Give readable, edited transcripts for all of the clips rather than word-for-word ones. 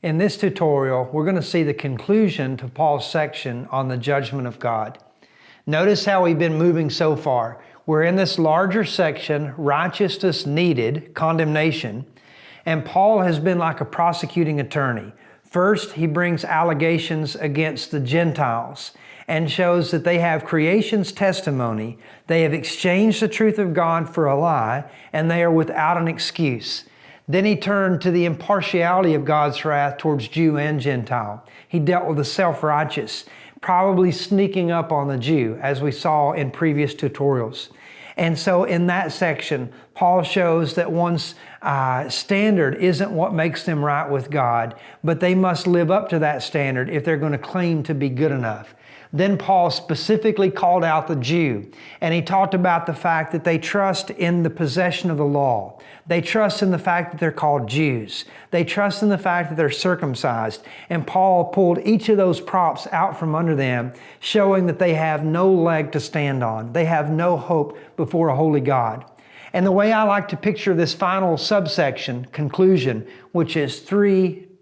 In this tutorial, we're going to see the conclusion to Paul's section on the judgment of God. Notice how we've been moving so far. We're in this larger section, righteousness needed, condemnation, and Paul has been like a prosecuting attorney. First, he brings allegations against the Gentiles and shows that they have creation's testimony, they have exchanged the truth of God for a lie, and they are without an excuse. Then he turned to the impartiality of God's wrath towards Jew and Gentile. He dealt with the self-righteous, probably sneaking up on the Jew, as we saw in previous tutorials. And so in that section, Paul shows that one's standard isn't what makes them right with God, but they must live up to that standard if they're going to claim to be good enough. Then Paul specifically called out the Jew, and he talked about the fact that they trust in the possession of the law. They trust in the fact that they're called Jews. They trust in the fact that they're circumcised. And Paul pulled each of those props out from under them, showing that they have no leg to stand on. They have no hope before a holy God. And the way I like to picture this final subsection, conclusion, which is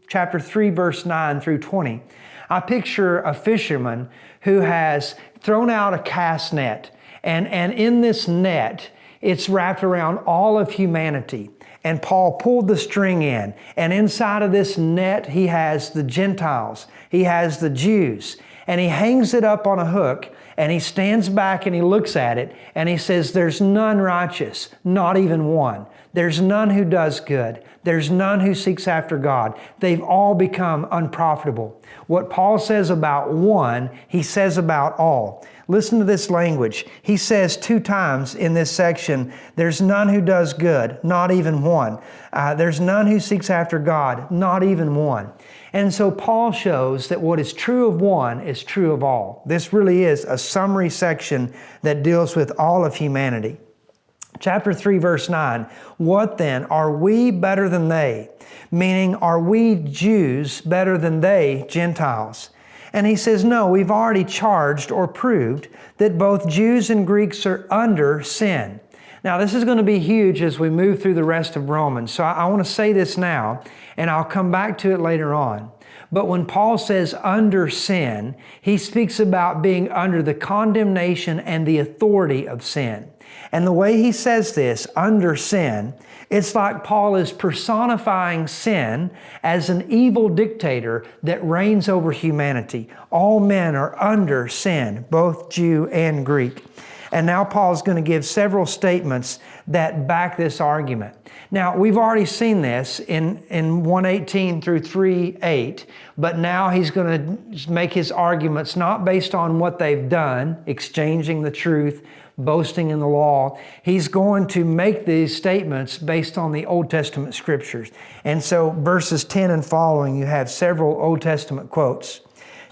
chapter 3, verse 9 through 20, I picture a fisherman who has thrown out a cast net. And in this net, it's wrapped around all of humanity. And Paul pulled the string in. And inside of this net, he has the Gentiles. He has the Jews. And he hangs it up on a hook. And he stands back and he looks at it. And he says, there's none righteous, not even one. There's none who does good. There's none who seeks after God. They've all become unprofitable. What Paul says about one, he says about all. Listen to this language. He says 2 times in this section, there's none who does good, not even one. There's none who seeks after God, not even one. And so Paul shows that what is true of one is true of all. This really is a summary section that deals with all of humanity. Chapter 3, verse 9, what then? Are we better than they? Meaning, are we Jews better than they, Gentiles? And he says, no, we've already charged or proved that both Jews and Greeks are under sin. Now, this is going to be huge as we move through the rest of Romans. So I want to say this now, and I'll come back to it later on. But when Paul says under sin, he speaks about being under the condemnation and the authority of sin. And the way he says this, under sin, it's like Paul is personifying sin as an evil dictator that reigns over humanity. All men are under sin, both Jew and Greek. And now Paul's going to give several statements that back this argument. Now, we've already seen this in 1:18 through 3:8, but now he's going to make his arguments not based on what they've done, exchanging the truth, boasting in the law. He's going to make these statements based on the Old Testament scriptures. And so verses 10 and following, you have several Old Testament quotes.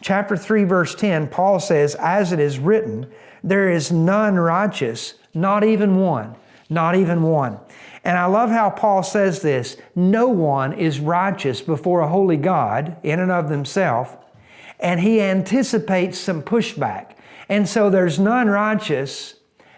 Chapter 3, verse 10, Paul says, as it is written, there is none righteous, not even one, not even one. And I love how Paul says this, no one is righteous before a holy God in and of themselves, and he anticipates some pushback. And so there's none righteous,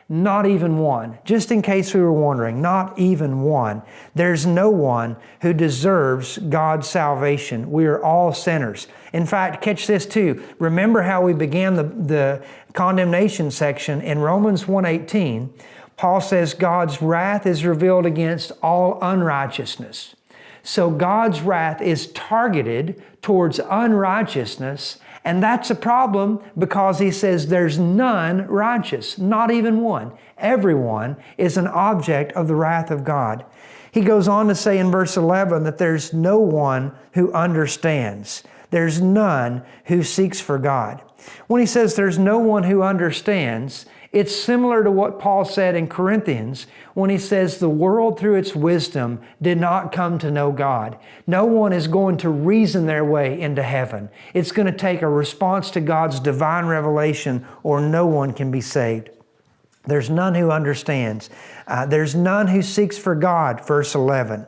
not even one. Just in case we were wondering, not even one. There's no one who deserves God's salvation. We are all sinners. In fact, catch this too. Remember how we began the condemnation section in Romans 1:18. Paul says God's wrath is revealed against all unrighteousness. So God's wrath is targeted towards unrighteousness. And that's a problem because he says there's none righteous, not even one. Everyone is an object of the wrath of God. He goes on to say in verse 11 that there's no one who understands. There's none who seeks for God. When he says there's no one who understands, it's similar to what Paul said in Corinthians when he says the world through its wisdom did not come to know God. No one is going to reason their way into heaven. It's going to take a response to God's divine revelation or no one can be saved. There's none who understands. There's none who seeks for God, verse 11.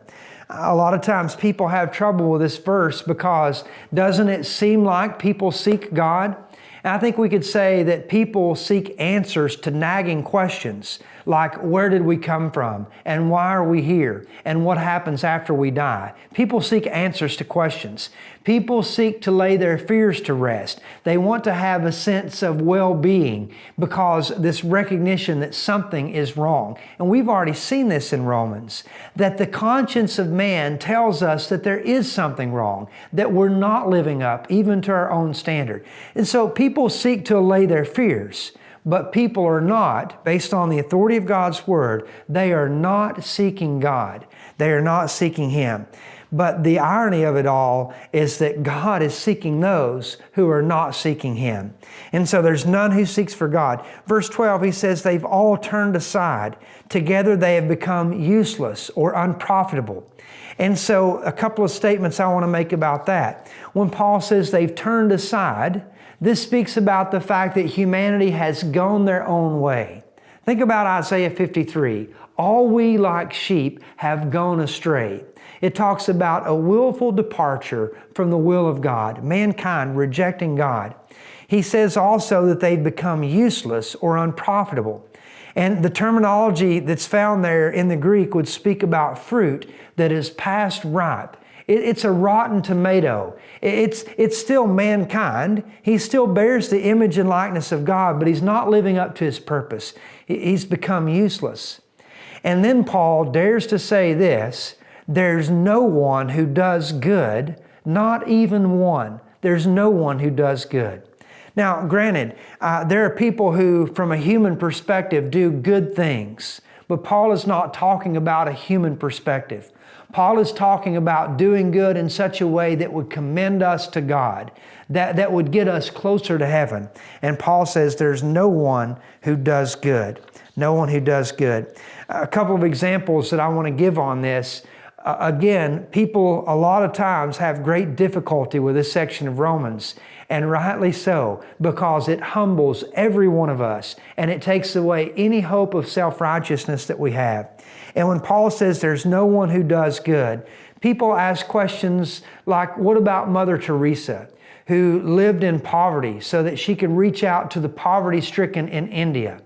A lot of times people have trouble with this verse because doesn't it seem like people seek God? And I think we could say that people seek answers to nagging questions like where did we come from and why are we here and what happens after we die. People seek answers to questions. People seek to lay their fears to rest. They want to have a sense of well-being because this recognition that something is wrong. And we've already seen this in Romans, that the conscience of man tells us that there is something wrong, that we're not living up even to our own standard. And so people seek to allay their fears. But people are not, based on the authority of God's Word, they are not seeking God. They are not seeking Him. But the irony of it all is that God is seeking those who are not seeking Him. And so there's none who seeks for God. Verse 12, he says, they've all turned aside. Together they have become useless or unprofitable. And so a couple of statements I want to make about that. When Paul says they've turned aside, this speaks about the fact that humanity has gone their own way. Think about Isaiah 53. All we like sheep have gone astray. It talks about a willful departure from the will of God, mankind rejecting God. He says also that they've become useless or unprofitable. And the terminology that's found there in the Greek would speak about fruit that is past ripe. It's a rotten tomato. It's still mankind. He still bears the image and likeness of God, but he's not living up to his purpose. He's become useless. And then Paul dares to say this, there's no one who does good, not even one. There's no one who does good. Now, granted, there are people who, from a human perspective, do good things, but Paul is not talking about a human perspective. Paul is talking about doing good in such a way that would commend us to God, that would get us closer to heaven. And Paul says there's no one who does good. No one who does good. A couple of examples that I want to give on this. Again, people a lot of times have great difficulty with this section of Romans, and rightly so, because it humbles every one of us and it takes away any hope of self-righteousness that we have. And when Paul says there's no one who does good, people ask questions like, what about Mother Teresa, who lived in poverty so that she could reach out to the poverty-stricken in India?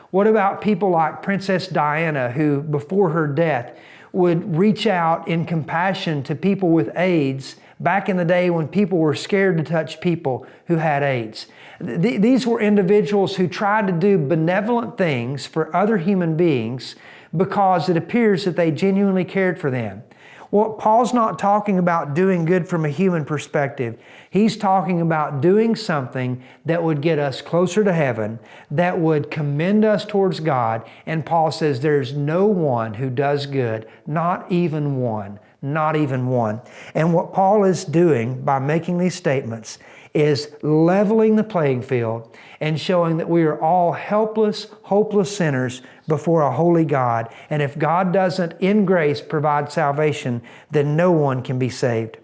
What about people like Princess Diana, who before her death would reach out in compassion to people with AIDS back in the day when people were scared to touch people who had AIDS? These were individuals who tried to do benevolent things for other human beings because it appears that they genuinely cared for them. Well, Paul's not talking about doing good from a human perspective. He's talking about doing something that would get us closer to heaven, that would commend us towards God. And Paul says there's no one who does good, not even one, not even one. And what Paul is doing by making these statements is leveling the playing field and showing that we are all helpless, hopeless sinners before a holy God. And if God doesn't, in grace, provide salvation, then no one can be saved.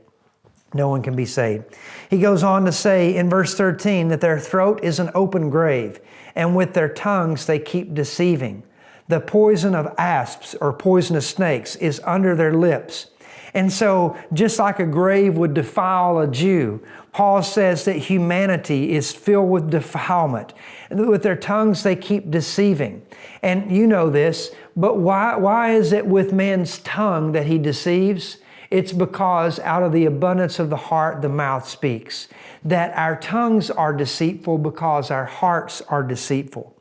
No one can be saved. He goes on to say in verse 13 that their throat is an open grave, and with their tongues they keep deceiving. The poison of asps or poisonous snakes is under their lips. And so, just like a grave would defile a Jew, Paul says that humanity is filled with defilement. With their tongues they keep deceiving. And you know this, but why is it with man's tongue that he deceives? It's because out of the abundance of the heart, the mouth speaks. That our tongues are deceitful because our hearts are deceitful.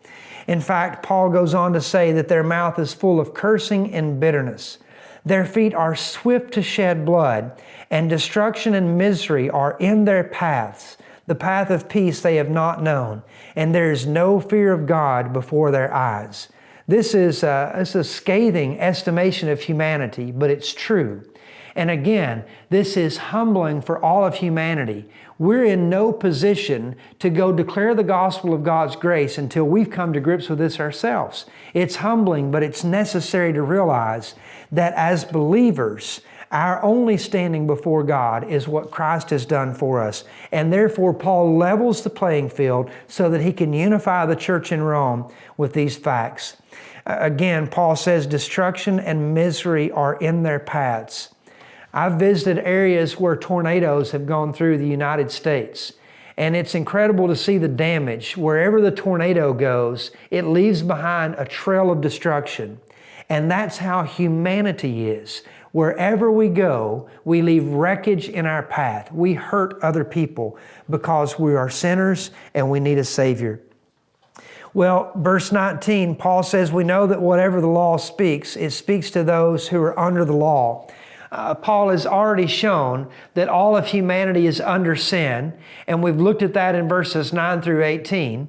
In fact, Paul goes on to say that their mouth is full of cursing and bitterness. Their feet are swift to shed blood, and destruction and misery are in their paths. The path of peace they have not known, and there is no fear of God before their eyes. This is a scathing estimation of humanity, but it's true. And again, this is humbling for all of humanity. We're in no position to go declare the gospel of God's grace until we've come to grips with this ourselves. It's humbling, but it's necessary to realize that as believers, our only standing before God is what Christ has done for us. And therefore, Paul levels the playing field so that he can unify the church in Rome with these facts. Again, Paul says destruction and misery are in their paths. I've visited areas where tornadoes have gone through the United States. And it's incredible to see the damage. Wherever the tornado goes, it leaves behind a trail of destruction. And that's how humanity is. Wherever we go, we leave wreckage in our path. We hurt other people because we are sinners and we need a Savior. Well, verse 19, Paul says, we know that whatever the law speaks, it speaks to those who are under the law. Paul has already shown that all of humanity is under sin, and we've looked at that in verses 9 through 18.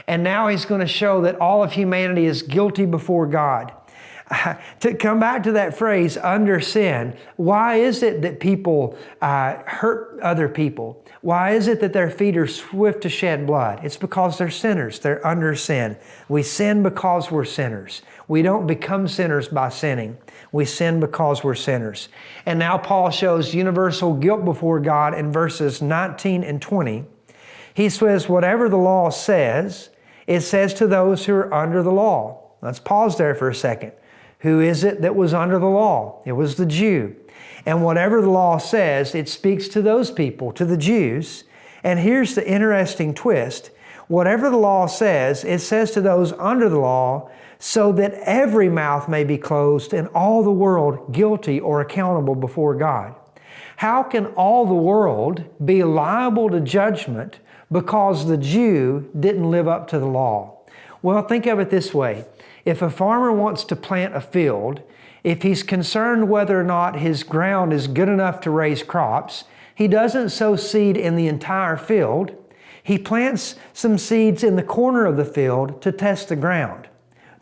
And now he's going to show that all of humanity is guilty before God. To come back to that phrase, under sin, why is it that people hurt other people? Why is it that their feet are swift to shed blood? It's because they're sinners. They're under sin. We sin because we're sinners. We don't become sinners by sinning. We sin because we're sinners. And now Paul shows universal guilt before God in verses 19 and 20. He says, whatever the law says, it says to those who are under the law. Let's pause there for a second. Who is it that was under the law? It was the Jew. And whatever the law says, it speaks to those people, to the Jews. And here's the interesting twist. Whatever the law says, it says to those under the law, so that every mouth may be closed and all the world guilty or accountable before God. How can all the world be liable to judgment because the Jew didn't live up to the law? Well, think of it this way. If a farmer wants to plant a field, if he's concerned whether or not his ground is good enough to raise crops, he doesn't sow seed in the entire field. He plants some seeds in the corner of the field to test the ground.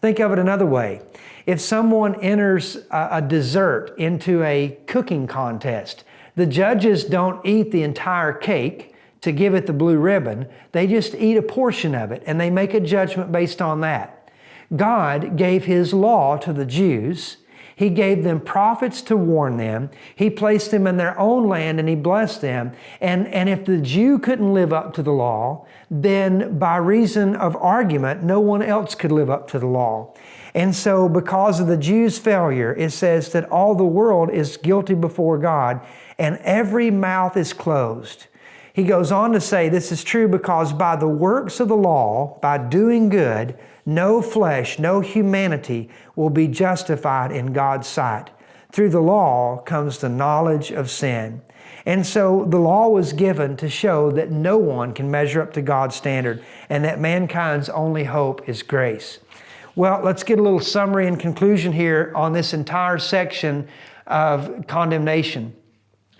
Think of it another way. If someone enters a dessert into a cooking contest, the judges don't eat the entire cake to give it the blue ribbon. They just eat a portion of it, and they make a judgment based on that. God gave His law to the Jews. He gave them prophets to warn them. He placed them in their own land and He blessed them. And if the Jew couldn't live up to the law, then by reason of argument, no one else could live up to the law. And so because of the Jews' failure, it says that all the world is guilty before God and every mouth is closed. He goes on to say this is true because by the works of the law, by doing good, no flesh, no humanity will be justified in God's sight. Through the law comes the knowledge of sin. And so the law was given to show that no one can measure up to God's standard and that mankind's only hope is grace. Well, let's get a little summary and conclusion here on this entire section of condemnation.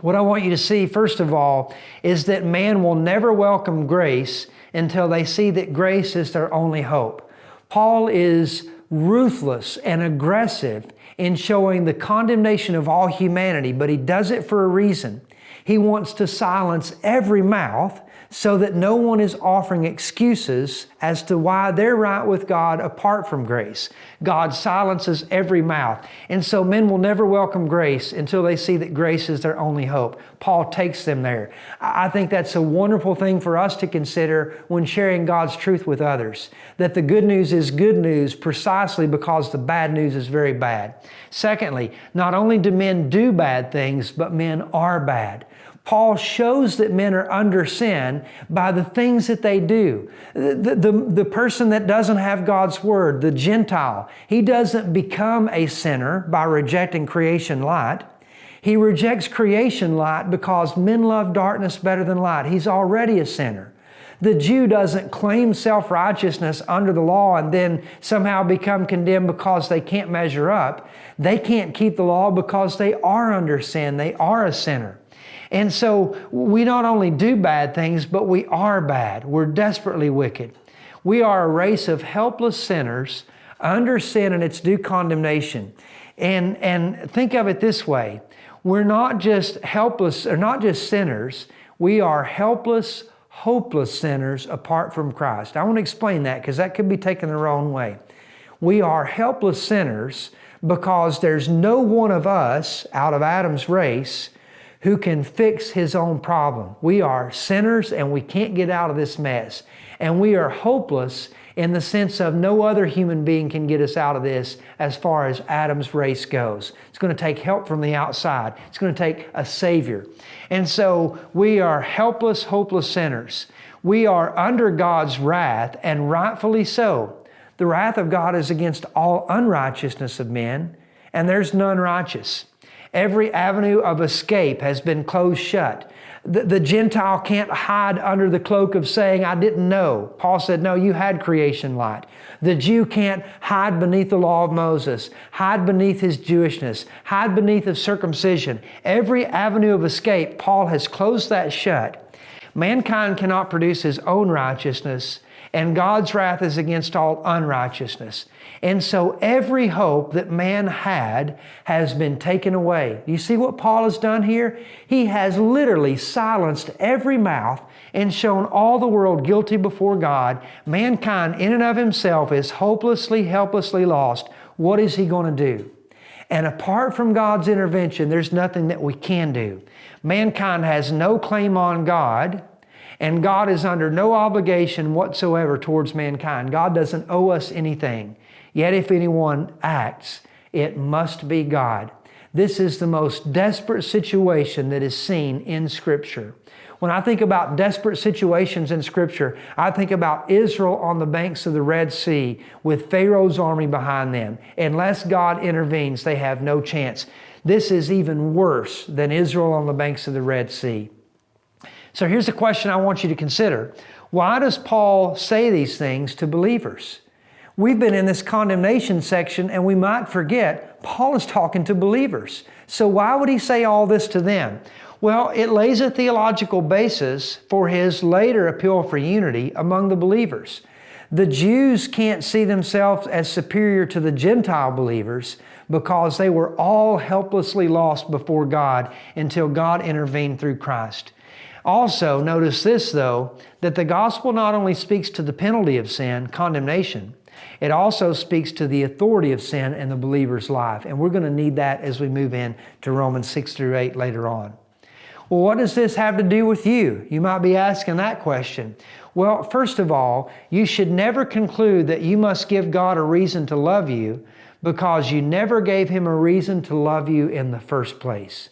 What I want you to see, first of all, is that man will never welcome grace until they see that grace is their only hope. Paul is ruthless and aggressive in showing the condemnation of all humanity, but he does it for a reason. He wants to silence every mouth so that no one is offering excuses as to why they're right with God apart from grace. God silences every mouth. And so men will never welcome grace until they see that grace is their only hope. Paul takes them there. I think that's a wonderful thing for us to consider when sharing God's truth with others. That the good news is good news precisely because the bad news is very bad. Secondly, not only do men do bad things, but men are bad. Paul shows that men are under sin by the things that they do. The person that doesn't have God's Word, the Gentile, he doesn't become a sinner by rejecting creation light. He rejects creation light because men love darkness better than light. He's already a sinner. The Jew doesn't claim self-righteousness under the law and then somehow become condemned because they can't measure up. They can't keep the law because they are under sin. They are a sinner. And so we not only do bad things, but we are bad. We're desperately wicked. We are a race of helpless sinners under sin and its due condemnation. And think of it this way. We're not just helpless, or not just sinners. We are helpless, hopeless sinners apart from Christ. I want to explain that because that could be taken the wrong way. We are helpless sinners because there's no one of us out of Adam's race who can fix his own problem. We are sinners and we can't get out of this mess. And we are hopeless in the sense of no other human being can get us out of this as far as Adam's race goes. It's going to take help from the outside. It's going to take a Savior. And so we are helpless, hopeless sinners. We are under God's wrath, and rightfully so. The wrath of God is against all unrighteousness of men, and there's none righteous. Every avenue of escape has been closed shut. The Gentile can't hide under the cloak of saying, I didn't know. Paul said, no, you had creation light. The Jew can't hide beneath the law of Moses, hide beneath his Jewishness, hide beneath his circumcision. Every avenue of escape, Paul has closed that shut. Mankind cannot produce his own righteousness, and God's wrath is against all unrighteousness. And so every hope that man had has been taken away. You see what Paul has done here? He has literally silenced every mouth and shown all the world guilty before God. Mankind in and of himself is hopelessly, helplessly lost. What is he going to do? And apart from God's intervention, there's nothing that we can do. Mankind has no claim on God, and God is under no obligation whatsoever towards mankind. God doesn't owe us anything. Yet if anyone acts, it must be God. This is the most desperate situation that is seen in Scripture. When I think about desperate situations in Scripture, I think about Israel on the banks of the Red Sea with Pharaoh's army behind them. Unless God intervenes, they have no chance. This is even worse than Israel on the banks of the Red Sea. So here's a question I want you to consider. Why does Paul say these things to believers? We've been in this condemnation section, and we might forget Paul is talking to believers. So why would he say all this to them? Well, it lays a theological basis for his later appeal for unity among the believers. The Jews can't see themselves as superior to the Gentile believers because they were all helplessly lost before God until God intervened through Christ. Also, notice this though, that the gospel not only speaks to the penalty of sin, condemnation, it also speaks to the authority of sin in the believer's life. And we're going to need that as we move in to Romans 6 through 8 later on. Well, what does this have to do with you? You might be asking that question. Well, first of all, you should never conclude that you must give God a reason to love you because you never gave Him a reason to love you in the first place.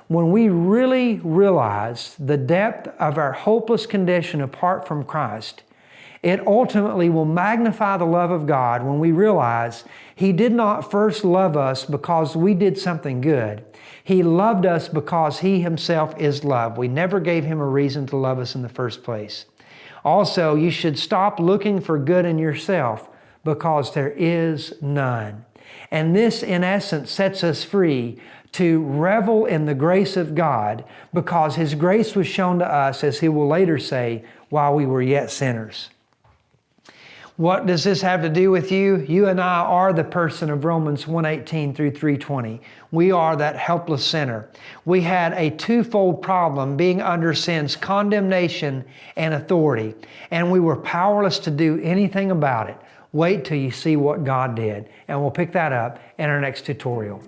When we really realize the depth of our hopeless condition apart from Christ, it ultimately will magnify the love of God when we realize He did not first love us because we did something good. He loved us because He Himself is love. We never gave Him a reason to love us in the first place. Also, you should stop looking for good in yourself because there is none. And this, in essence, sets us free to revel in the grace of God because His grace was shown to us, as He will later say, while we were yet sinners. What does this have to do with you? You and I are the person of Romans 1:18 through 3:20. We are that helpless sinner. We had a twofold problem, being under sin's condemnation and authority, and we were powerless to do anything about it. Wait till you see what God did, and we'll pick that up in our next tutorial.